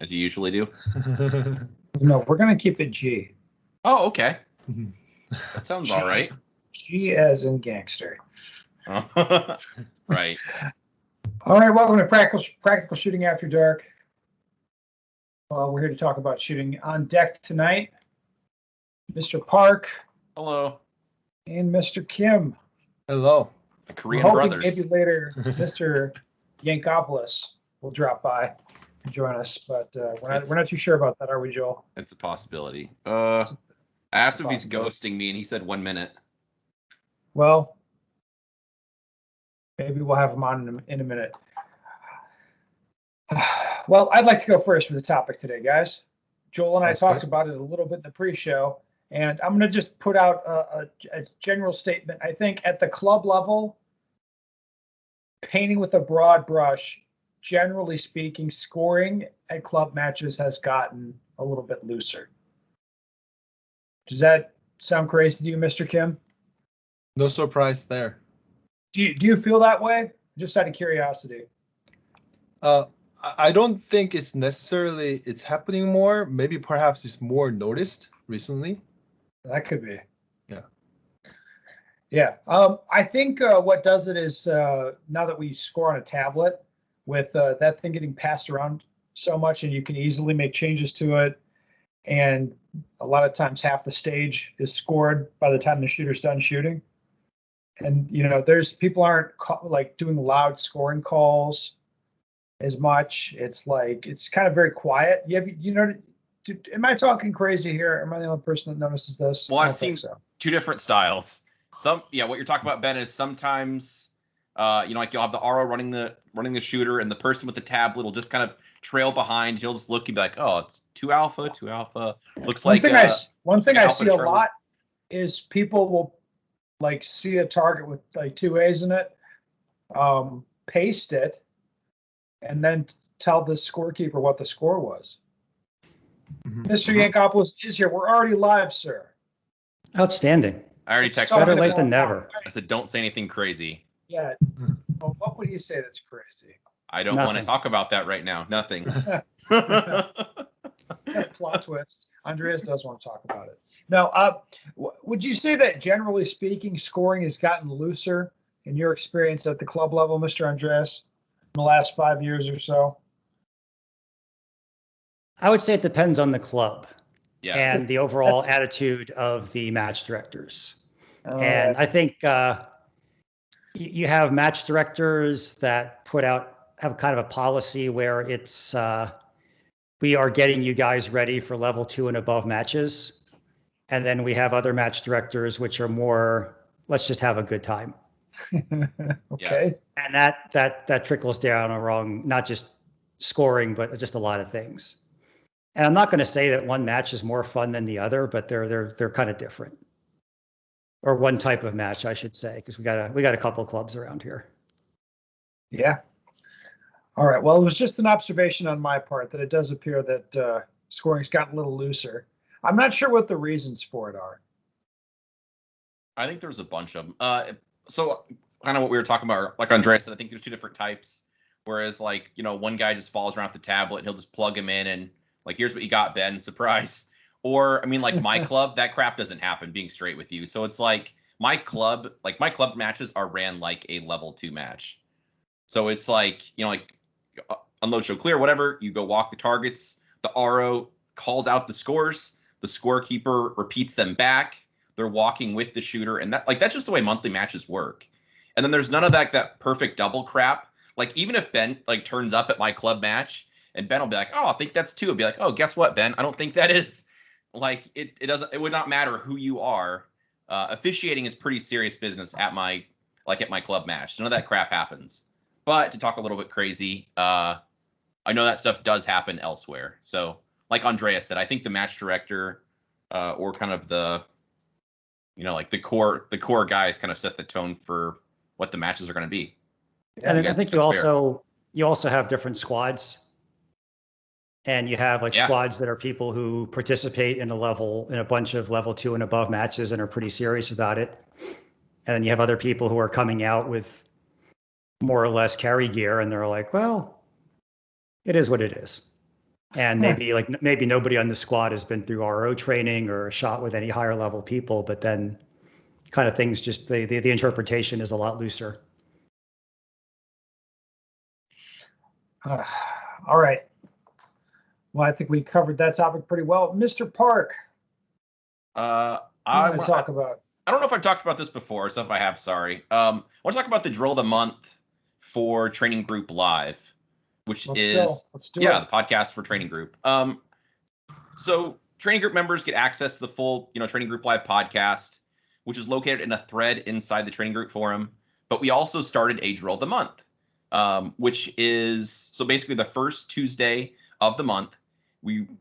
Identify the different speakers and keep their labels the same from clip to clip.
Speaker 1: as you usually do.
Speaker 2: No, we're going to keep it G.
Speaker 1: Oh, okay. That sounds all right.
Speaker 2: G as in gangster.
Speaker 1: Right.
Speaker 2: All right, welcome to Practical Shooting After Dark. Well, we're here to talk about shooting. On deck tonight, Mr. Park.
Speaker 1: Hello.
Speaker 2: And Mr. Kim.
Speaker 3: Hello.
Speaker 1: The Korean brothers.
Speaker 2: Maybe later Mr. Yankopoulos will drop by and join us, but we're not too sure about that, are we, Joel?
Speaker 1: It's a possibility. I asked if he's ghosting me, and he said 1 minute.
Speaker 2: Well, maybe we'll have him on in a minute. Well, I'd like to go first for the topic today, guys. Joel and I talked about it a little bit in the pre-show, and I'm going to just put out a general statement. I think at the club level, painting with a broad brush, generally speaking, scoring at club matches has gotten a little bit looser. Does that sound crazy to you, Mr. Kim?
Speaker 3: No surprise there.
Speaker 2: Do you feel that way? Just out of curiosity.
Speaker 3: I don't think it's necessarily it's happening more. Maybe perhaps it's more noticed recently.
Speaker 2: That could be.
Speaker 3: Yeah.
Speaker 2: Yeah. I think what does it is now that we score on a tablet with that thing getting passed around so much and you can easily make changes to it. And a lot of times half the stage is scored by the time the shooter's done shooting. And, there's people aren't doing loud scoring calls as much. It's kind of very quiet. Am I talking crazy here? Am I the only person that notices this?
Speaker 1: Well, I've seen two different styles. What you're talking about, Ben, is sometimes, you'll have the RO running the shooter, and the person with the tablet will just kind of trail behind. He'll just look and be like, "Oh, it's 2 alpha. Looks
Speaker 2: one
Speaker 1: like."
Speaker 2: One thing I see a lot is people will see a target with 2 A's in it, paste it, and then tell the scorekeeper what the score was. Mr. Yankopoulos is here. We're already live, sir.
Speaker 4: Outstanding.
Speaker 1: I already texted.
Speaker 4: Better late than never.
Speaker 1: I said, "Don't say anything crazy."
Speaker 2: Yeah. Well, what would he say that's crazy?
Speaker 1: I don't want to talk about that right now. Nothing.
Speaker 2: Plot twist. Andreas does want to talk about it. Now, would you say that generally speaking, scoring has gotten looser in your experience at the club level, Mr. Andreas, in the last 5 years or so?
Speaker 4: I would say it depends on the club and the overall attitude of the match directors. And I think you have match directors that have kind of a policy where it's we are getting you guys ready for level 2 and above matches. And then we have other match directors which are more, let's just have a good time.
Speaker 2: Okay.
Speaker 1: Yes.
Speaker 4: And that trickles down along not just scoring, but just a lot of things. And I'm not going to say that one match is more fun than the other, but they're kind of different. Or one type of match, I should say, because we got a couple of clubs around here.
Speaker 2: Yeah. All right. Well, it was just an observation on my part that it does appear that scoring's gotten a little looser. I'm not sure what the reasons for it are.
Speaker 1: I think there's a bunch of them. So kind of what we were talking about, like Andreas said, I think there's 2 different types. Whereas one guy just follows around with the tablet and he'll just plug him in and here's what you got, Ben, surprise. Or my club, that crap doesn't happen, being straight with you. So it's my club matches are ran like a level 2 match. So it's unload, show, clear, whatever. You go walk the targets. The RO calls out the scores. The scorekeeper repeats them back. They're walking with the shooter, and that's just the way monthly matches work. And then there's none of that perfect double crap. Even if Ben turns up at my club match, and Ben will be like, "Oh, I think that's 2." I'll be like, "Oh, guess what, Ben? I don't think that is." It doesn't. It would not matter who you are. Officiating is pretty serious business at my club match. None of that crap happens. But to talk a little bit crazy, I know that stuff does happen elsewhere. So, like Andreas said, I think the match director or kind of the the core guys kind of set the tone for what the matches are going to be.
Speaker 4: And I think you also have different squads. And you have squads that are people who participate in a bunch of level 2 and above matches and are pretty serious about it. And then you have other people who are coming out with more or less carry gear, and they're like, well, it is what it is. And maybe nobody on the squad has been through RO training or shot with any higher level people, but then kind of things just the interpretation is a lot looser.
Speaker 2: All right. Well, I think we covered that topic pretty well. Mr. Park,
Speaker 1: I
Speaker 2: want to talk about.
Speaker 1: I don't know if I've talked about this before, so if I have, sorry. I want to talk about the drill of the month for Training Group Live, which is
Speaker 2: the
Speaker 1: podcast for Training Group. So Training Group members get access to the full, Training Group Live podcast, which is located in a thread inside the Training Group forum. But we also started a drill of the month, which is so basically the first Tuesday of the month.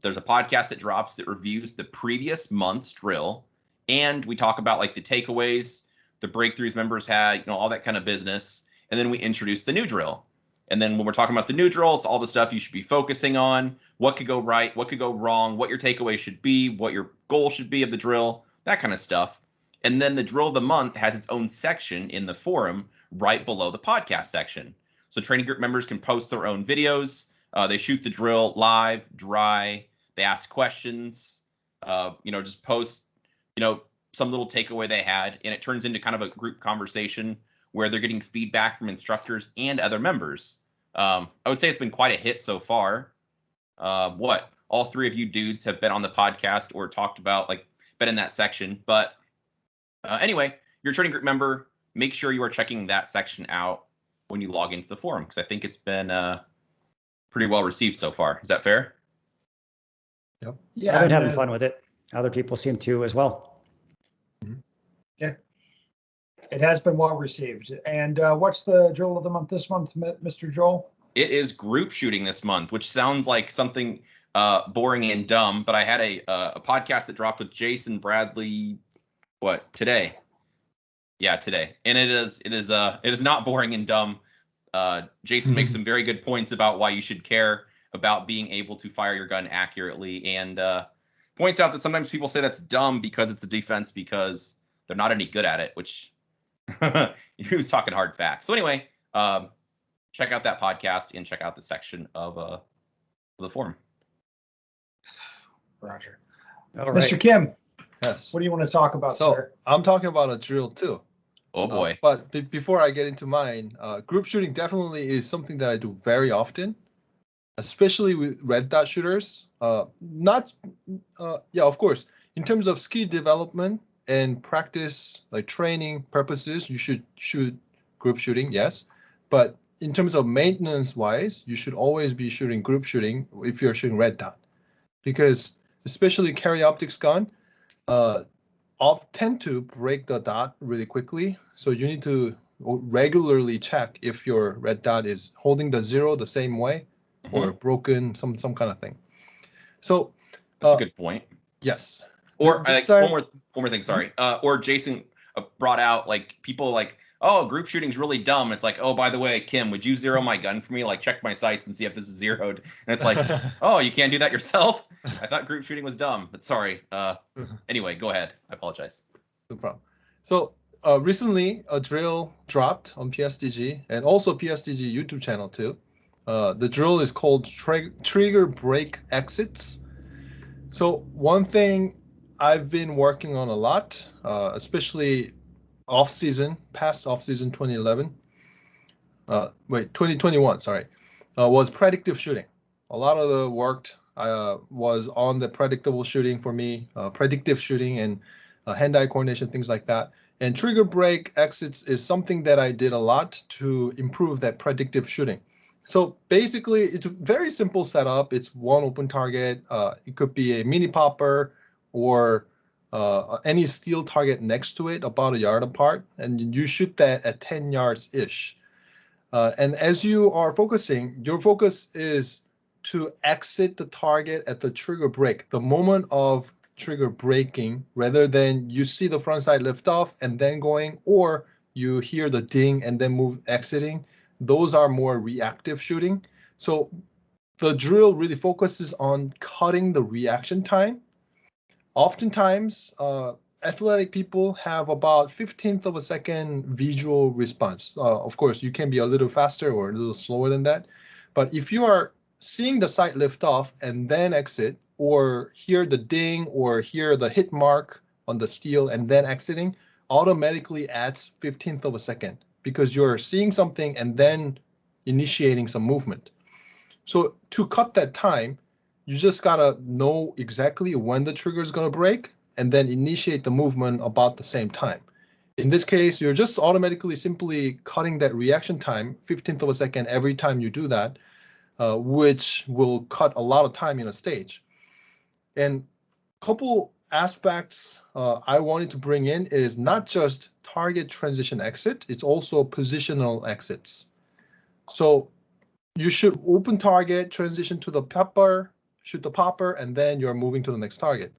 Speaker 1: There's a podcast that drops that reviews the previous month's drill. And we talk about like the takeaways, the breakthroughs members had, all that kind of business. And then we introduce the new drill. And then when we're talking about the new drill, it's all the stuff you should be focusing on, what could go right, what could go wrong, what your takeaway should be, what your goal should be of the drill, that kind of stuff. And then the drill of the month has its own section in the forum right below the podcast section. So Training Group members can post their own videos. They shoot the drill live, dry. They ask questions, just post some little takeaway they had, and it turns into kind of a group conversation where they're getting feedback from instructors and other members. I would say it's been quite a hit so far. All three of you dudes have been on the podcast or talked about, been in that section. But anyway, you're a Training Group member. Make sure you are checking that section out when you log into the forum, because I think it's been pretty well received so far. Is that fair?
Speaker 3: Yep.
Speaker 4: Yeah, I've been having fun with it. Other people seem to as well.
Speaker 2: Yeah, it has been well received. And what's the drill of the month this month, Mr. Joel?
Speaker 1: It is group shooting this month, which sounds like something boring and dumb. But I had a podcast that dropped with Jason Bradley. Today? Yeah, today. And it is not boring and dumb. Jason makes some very good points about why you should care about being able to fire your gun accurately, and points out that sometimes people say that's dumb because it's a defense because they're not any good at it, which he was talking hard facts. So anyway, check out that podcast and check out the section of the forum.
Speaker 2: Roger.
Speaker 4: All right.
Speaker 2: Mr. Kim,
Speaker 3: Yes.
Speaker 2: what do you want to talk about, sir?
Speaker 3: I'm talking about a drill too.
Speaker 1: Oh boy.
Speaker 3: But before I get into mine, group shooting definitely is something that I do very often, especially with red dot shooters. Of course, in terms of skill development and practice, like training purposes, you should shoot group shooting, yes. But in terms of maintenance wise, you should always be shooting group shooting if you're shooting red dot, because especially carry optics gun, tend to break the dot really quickly. So you need to regularly check if your red dot is holding the zero the same way or broken, some kind of thing. So
Speaker 1: that's a good point.
Speaker 3: Yes.
Speaker 1: Or one more thing. Sorry. Or Jason brought out people group shooting's really dumb. It's like, oh, by the way, Kim, would you zero my gun for me? Check my sights and see if this is zeroed. And it's like, oh, you can't do that yourself? I thought group shooting was dumb, but sorry. Anyway, go ahead. I apologize.
Speaker 3: No problem. So recently, a drill dropped on PSDG and also PSDG YouTube channel too. The drill is called Trigger Break Exits. So one thing I've been working on a lot, especially past off-season 2011, 2021, sorry, was predictive shooting. A lot of the work was on the predictable shooting for me, predictive shooting and hand-eye coordination, things like that. And trigger break exits is something that I did a lot to improve that predictive shooting. So basically, it's a very simple setup. It's one open target. It could be a mini popper or any steel target next to it, about a yard apart, and you shoot that at 10 yards-ish. And as you are focusing, your focus is to exit the target at the trigger break, the moment of trigger breaking, rather than you see the front sight lift off and then going, or you hear the ding and then move exiting. Those are more reactive shooting. So the drill really focuses on cutting the reaction time. Oftentimes, athletic people have about 15th of a second visual response. Of course, you can be a little faster or a little slower than that. But if you are seeing the sight lift off and then exit, or hear the ding or hear the hit mark on the steel and then exiting, automatically adds 15th of a second because you're seeing something and then initiating some movement. So to cut that time, you just gotta know exactly when the trigger is gonna break and then initiate the movement about the same time. In this case, you're just automatically simply cutting that reaction time, 15th of a second every time you do that, which will cut a lot of time in a stage. And a couple aspects I wanted to bring in is not just target transition exit, it's also positional exits. So you should open target, transition to the popper, shoot the popper, and then you're moving to the next target.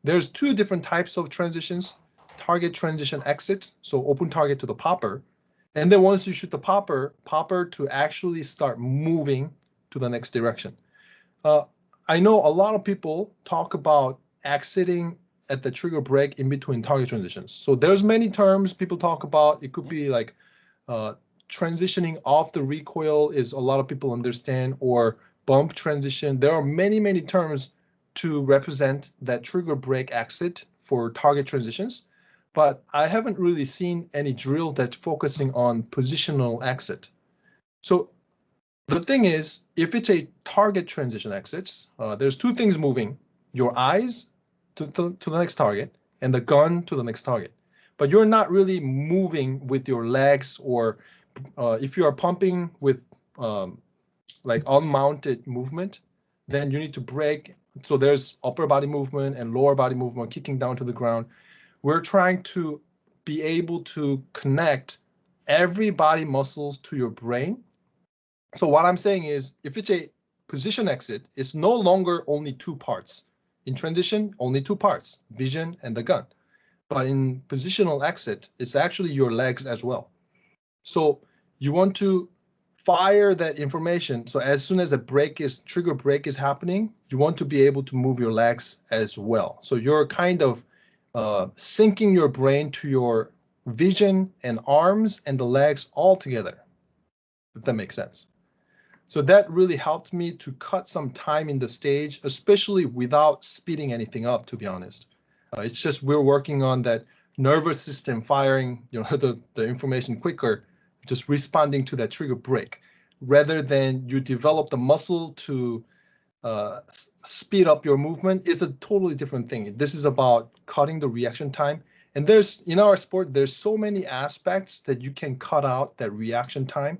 Speaker 3: There's two different types of transitions: target transition exit, so open target to the popper, and then once you shoot the popper to actually start moving to the next direction. I know a lot of people talk about exiting at the trigger break in between target transitions. So there's many terms people talk about. It could be like transitioning off the recoil is a lot of people understand, or bump transition. There are many, many terms to represent that trigger break exit for target transitions, but I haven't really seen any drill that's focusing on positional exit. So the thing is, if it's a target transition exits, there's two things moving: your eyes to the next target and the gun to the next target. But you're not really moving with your legs, or if you are pumping with like unmounted movement, then you need to break. So there's upper body movement and lower body movement, kicking down to the ground. We're trying to be able to connect every body muscles to your brain. So what I'm saying is, if it's a position exit, it's no longer only two parts. In transition, only two parts: vision and the gun. But in positional exit, it's actually your legs as well. So you want to fire that information. So as soon as the trigger break is happening, you want to be able to move your legs as well. So you're kind of syncing your brain to your vision and arms and the legs all together, if that makes sense. So that really helped me to cut some time in the stage, especially without speeding anything up, to be honest. It's just we're working on that nervous system firing, the information quicker, just responding to that trigger break, rather than you develop the muscle to speed up your movement. Is a totally different thing. This is about cutting the reaction time. And in our sport, there's so many aspects that you can cut out that reaction time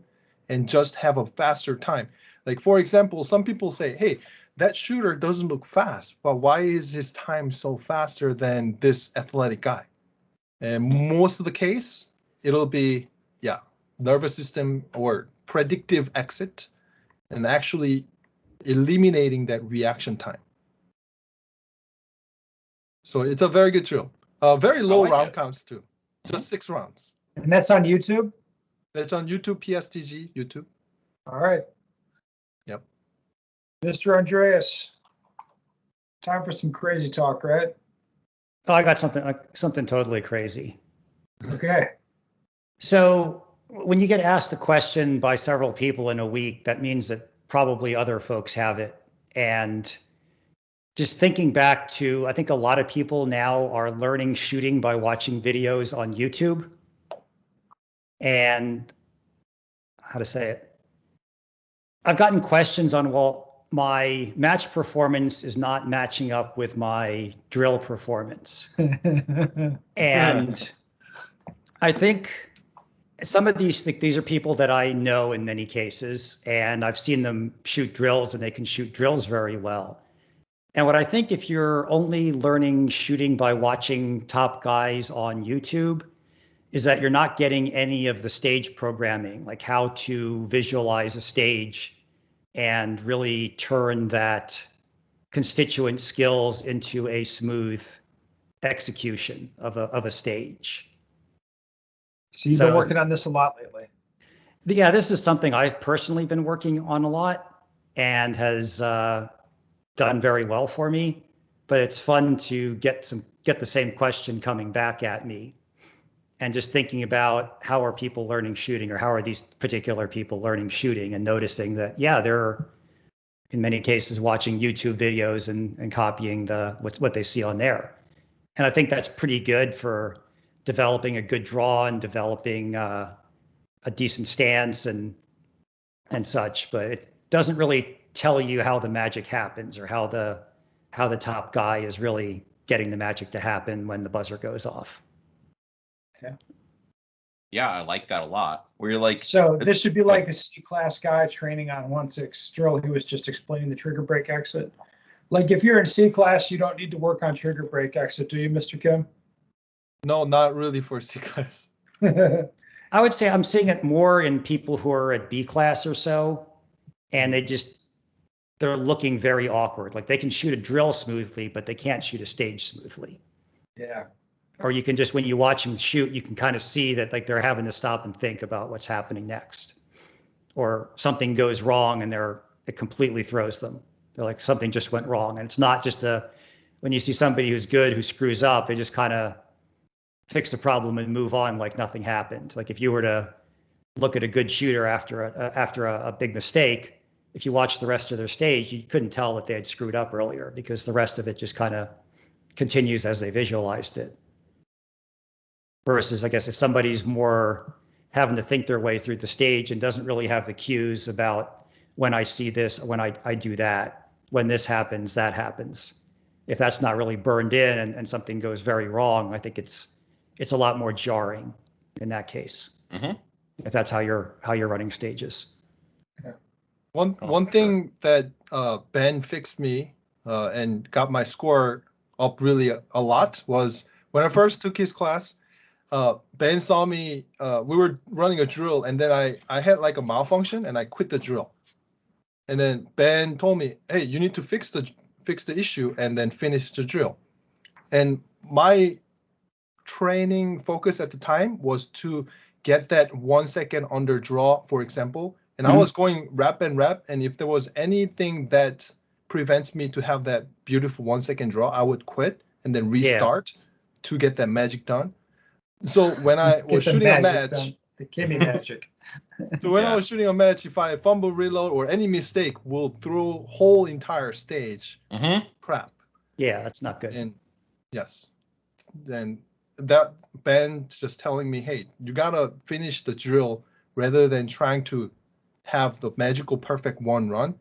Speaker 3: and just have a faster time. Like, for example, some people say, hey, that shooter doesn't look fast, but why is his time so faster than this athletic guy? And most of the case, it'll be, nervous system or predictive exit and actually eliminating that reaction time. So it's a very good drill. Very low round counts too, just 6 rounds.
Speaker 2: And that's on YouTube?
Speaker 3: That's on YouTube, PSTG, YouTube.
Speaker 2: All right.
Speaker 3: Yep.
Speaker 2: Mr. Andreas, time for some crazy talk, right?
Speaker 4: Oh, I got something totally crazy.
Speaker 2: Okay.
Speaker 4: So when you get asked a question by several people in a week, that means that probably other folks have it. And just thinking back to, I think a lot of people now are learning shooting by watching videos on YouTube. And how to say it? I've gotten questions on, well, my match performance is not matching up with my drill performance. And I think some of these are people that I know in many cases, and I've seen them shoot drills, and they can shoot drills very well. And what I think, if you're only learning shooting by watching top guys on YouTube, is that you're not getting any of the stage programming, like how to visualize a stage and really turn that constituent skills into a smooth execution of a stage.
Speaker 2: So you've been working on this a lot lately.
Speaker 4: Yeah, this is something I've personally been working on a lot and has done very well for me. But it's fun to get the same question coming back at me, and just thinking about how are people learning shooting, or how are these particular people learning shooting, and noticing that, yeah, there in many cases watching YouTube videos and copying what they see on there. And I think that's pretty good for developing a good draw and developing a decent stance and such, but it doesn't really tell you how the magic happens or how the top guy is really getting the magic to happen when the buzzer goes off.
Speaker 1: Yeah, I like that a lot. Where you're like,
Speaker 2: so this should be like a C-class guy training on 1/6 drill. He was just explaining the trigger break exit. Like if you're in C-class, you don't need to work on trigger break exit, do you, Mr. Kim?
Speaker 3: No, not really for C-class.
Speaker 4: I would say I'm seeing it more in people who are at B-class or so, and they're looking very awkward. Like they can shoot a drill smoothly, but they can't shoot a stage smoothly.
Speaker 2: Yeah.
Speaker 4: Or you can just, when you watch them shoot, you can kind of see that like they're having to stop and think about what's happening next. Or something goes wrong and it completely throws them. They're like, something just went wrong. And it's not just when you see somebody who's good, who screws up, they just kind of fix the problem and move on like nothing happened. Like if you were to look at a good shooter after a big mistake, if you watch the rest of their stage, you couldn't tell that they had screwed up earlier because the rest of it just kind of continues as they visualized it. Versus, I guess, if somebody's more having to think their way through the stage and doesn't really have the cues about when I see this, when I do that, when this happens, that happens. If that's not really burned in and something goes very wrong, I think it's a lot more jarring in that case.
Speaker 1: Mm-hmm.
Speaker 4: If that's how you're running stages.
Speaker 2: Yeah.
Speaker 3: One thing that Ben fixed me and got my score up really a lot was when I first took his class. Ben saw me. We were running a drill, and then I had like a malfunction, and I quit the drill. And then Ben told me, "Hey, you need to fix the issue, and then finish the drill." And my training focus at the time was to get that 1 second under draw, for example. And I was going rep, and if there was anything that prevents me to have that beautiful 1 second draw, I would quit and then restart to get that magic done. So when I was shooting a match,
Speaker 2: the Kimmy magic.
Speaker 3: So when I was shooting a match, if I fumble, reload, or any mistake, will throw whole entire stage crap.
Speaker 4: Yeah, that's not good.
Speaker 3: And yes, then that Ben's just telling me, hey, you gotta finish the drill rather than trying to have the magical perfect one run.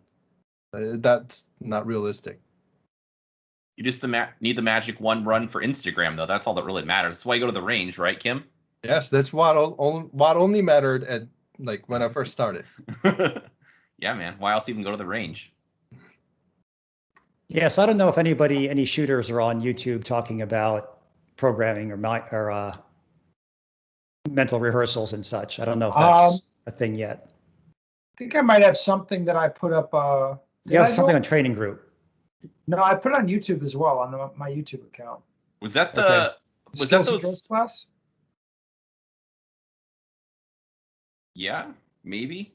Speaker 3: That's not realistic.
Speaker 1: You just need the magic one run for Instagram, though. That's all that really matters. That's why you go to the range, right, Kim?
Speaker 3: Yes, that's what only mattered at like when I first started.
Speaker 1: Yeah, man. Why else even go to the range?
Speaker 4: Yeah, so I don't know if any shooters are on YouTube talking about programming or mental rehearsals and such. I don't know if that's a thing yet.
Speaker 2: I think I might have something that I put up.
Speaker 4: Something on Training Group.
Speaker 2: No, I put it on YouTube as well on my YouTube account.
Speaker 1: Was that
Speaker 2: those class?
Speaker 1: Yeah, maybe.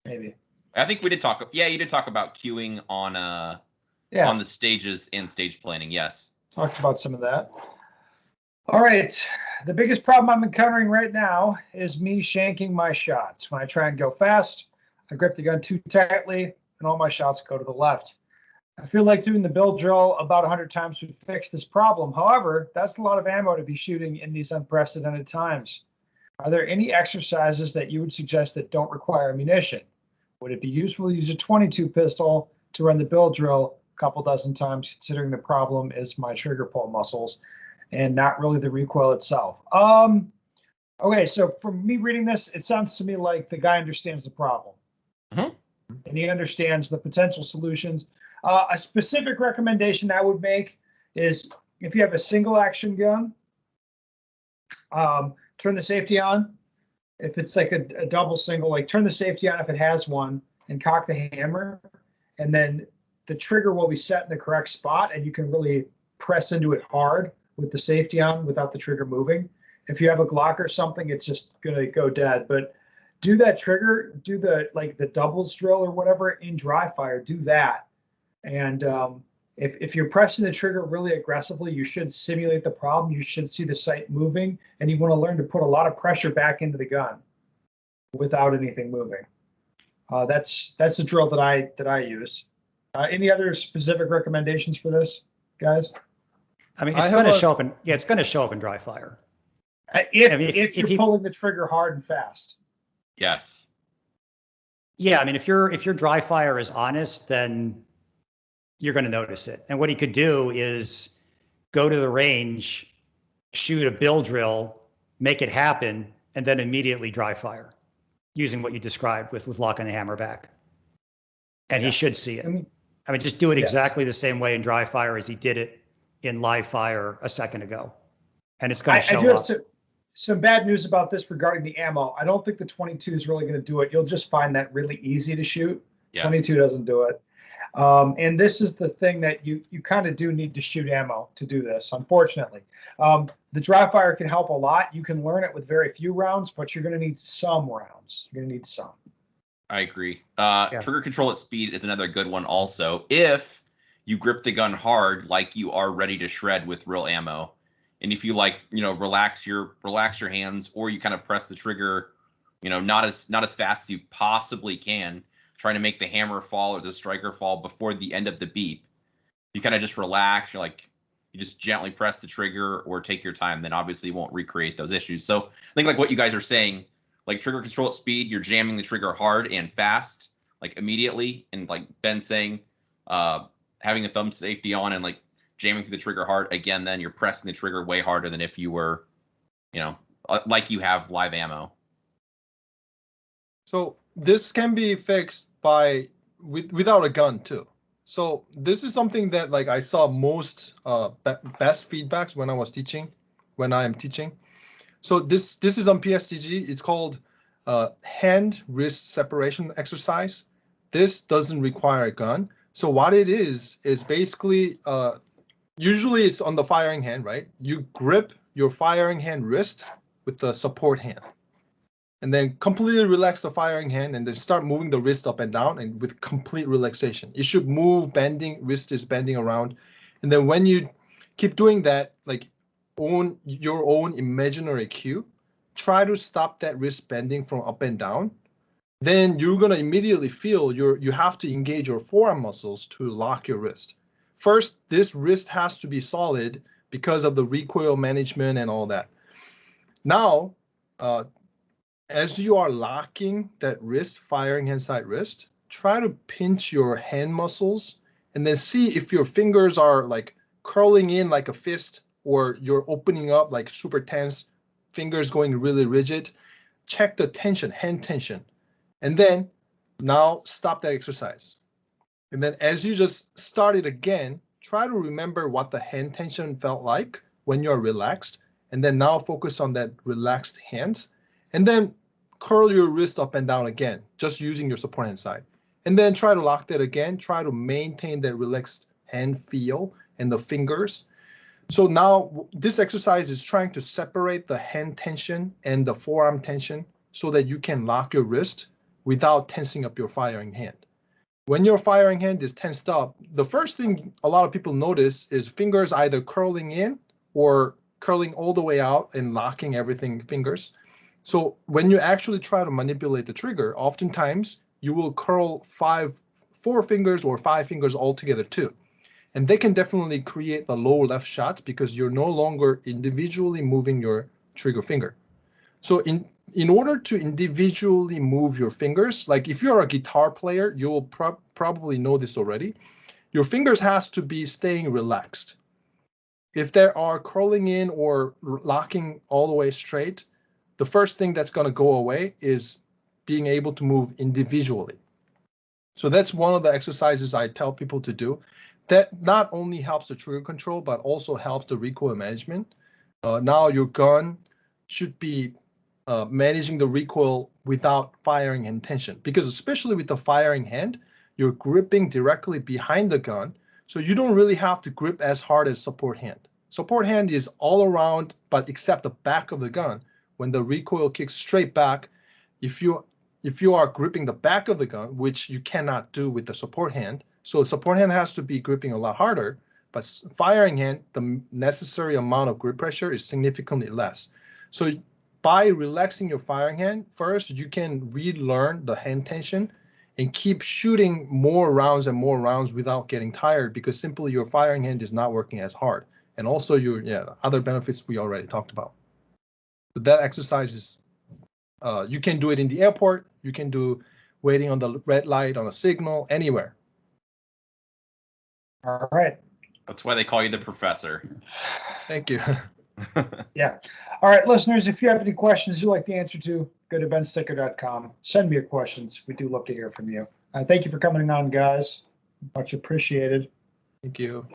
Speaker 2: I
Speaker 1: think we did talk. Yeah, you did talk about queuing on the stages and stage planning. Yes.
Speaker 2: Talked about some of that. All right. The biggest problem I'm encountering right now is me shanking my shots. When I try and go fast, I grip the gun too tightly, and all my shots go to the left. I feel like doing the build drill about 100 times would fix this problem. However, that's a lot of ammo to be shooting in these unprecedented times. Are there any exercises that you would suggest that don't require ammunition? Would it be useful to use a 22 pistol to run the build drill a couple dozen times, considering the problem is my trigger pull muscles and not really the recoil itself? Okay, so from me reading this, it sounds to me like the guy understands the problem. And he understands the potential solutions. A specific recommendation I would make is if you have a single action gun, turn the safety on. If it's like a double single, like turn the safety on if it has one and cock the hammer. And then the trigger will be set in the correct spot and you can really press into it hard with the safety on without the trigger moving. If you have a Glock or something, it's just gonna go dead. But do that trigger, do the doubles drill or whatever in dry fire, do that. And if you're pressing the trigger really aggressively, you should simulate the problem. You should see the sight moving, and you want to learn to put a lot of pressure back into the gun without anything moving. That's the drill that I use. Any other specific recommendations for this, guys?
Speaker 4: I mean, it's going to show up in it's going to show up in dry fire.
Speaker 2: If you're pulling the trigger hard and fast.
Speaker 1: Yes.
Speaker 4: Yeah, I mean, if your dry fire is honest, then you're going to notice it. And what he could do is go to the range, shoot a bill drill, make it happen, and then immediately dry fire, using what you described with locking the hammer back. And he should see it. I mean, just do it exactly the same way in dry fire as he did it in live fire a second ago. And it's going to show up.
Speaker 2: Some bad news about this regarding the ammo. I don't think the 22 is really going to do it. You'll just find that really easy to shoot. Yes. 22 doesn't do it. And this is the thing that you kind of do need to shoot ammo to do this, unfortunately. The dry fire can help a lot. You can learn it with very few rounds, but you're going to need some rounds. You're going to need some.
Speaker 1: I agree. Trigger control at speed is another good one also. If you grip the gun hard, like you are ready to shred with real ammo. And if you relax your hands, or you kind of press the trigger, not as fast as you possibly can, trying to make the hammer fall or the striker fall before the end of the beep. You kind of just relax. You just gently press the trigger or take your time. Then obviously you won't recreate those issues. So I think like what you guys are saying, like trigger control at speed, you're jamming the trigger hard and fast, like immediately. And like Ben saying, having a thumb safety on and like jamming through the trigger hard again, then you're pressing the trigger way harder than if you were, like you have live ammo.
Speaker 3: So this can be fixed without a gun too. So this is something that like I saw most best feedbacks when I am teaching. So this is on PSTG. It's called hand wrist separation exercise. This doesn't require a gun. So what it is basically usually it's on the firing hand, right? You grip your firing hand wrist with the support hand, and then completely relax the firing hand, and then start moving the wrist up and down, and with complete relaxation. It should move, wrist is bending around. And then when you keep doing that, like on your own imaginary cue, try to stop that wrist bending from up and down. Then you're gonna immediately feel you have to engage your forearm muscles to lock your wrist. First, this wrist has to be solid because of the recoil management and all that. Now, as you are locking that wrist, firing hand side wrist, try to pinch your hand muscles and then see if your fingers are like curling in like a fist, or you're opening up like super tense, fingers going really rigid. Check the tension, hand tension. And then now stop that exercise. And then as you just start it again, try to remember what the hand tension felt like when you're relaxed. And then now focus on that relaxed hands. And then curl your wrist up and down again, just using your support hand side. And then try to lock that again. Try to maintain that relaxed hand feel and the fingers. So now this exercise is trying to separate the hand tension and the forearm tension so that you can lock your wrist without tensing up your firing hand. When your firing hand is tensed up, the first thing a lot of people notice is fingers either curling in or curling all the way out and locking everything fingers. So when you actually try to manipulate the trigger, oftentimes you will curl 4 fingers or 5 fingers all together too. And they can definitely create the low left shots because you're no longer individually moving your trigger finger. So in order to individually move your fingers, like if you're a guitar player, you will probably know this already. Your fingers has to be staying relaxed. If they are curling in or locking all the way straight, the first thing that's going to go away is being able to move individually. So that's one of the exercises I tell people to do. That not only helps the trigger control, but also helps the recoil management. Now your gun should be managing the recoil without firing hand tension, because especially with the firing hand, you're gripping directly behind the gun, so you don't really have to grip as hard as support hand. Support hand is all around, but except the back of the gun. When the recoil kicks straight back, if you are gripping the back of the gun, which you cannot do with the support hand, so support hand has to be gripping a lot harder, but firing hand, the necessary amount of grip pressure is significantly less. So by relaxing your firing hand, first, you can relearn the hand tension and keep shooting more rounds and more rounds without getting tired, because simply your firing hand is not working as hard. And also your other benefits we already talked about. But that exercise is, you can do it in the airport, you can do waiting on the red light on a signal, anywhere.
Speaker 2: All right.
Speaker 1: That's why they call you the professor.
Speaker 3: Thank you.
Speaker 2: Yeah. All right, listeners, if you have any questions you'd like the answer to, go to bensticker.com. Send me your questions. We do love to hear from you. Thank you for coming on, guys. Much appreciated.
Speaker 3: Thank you.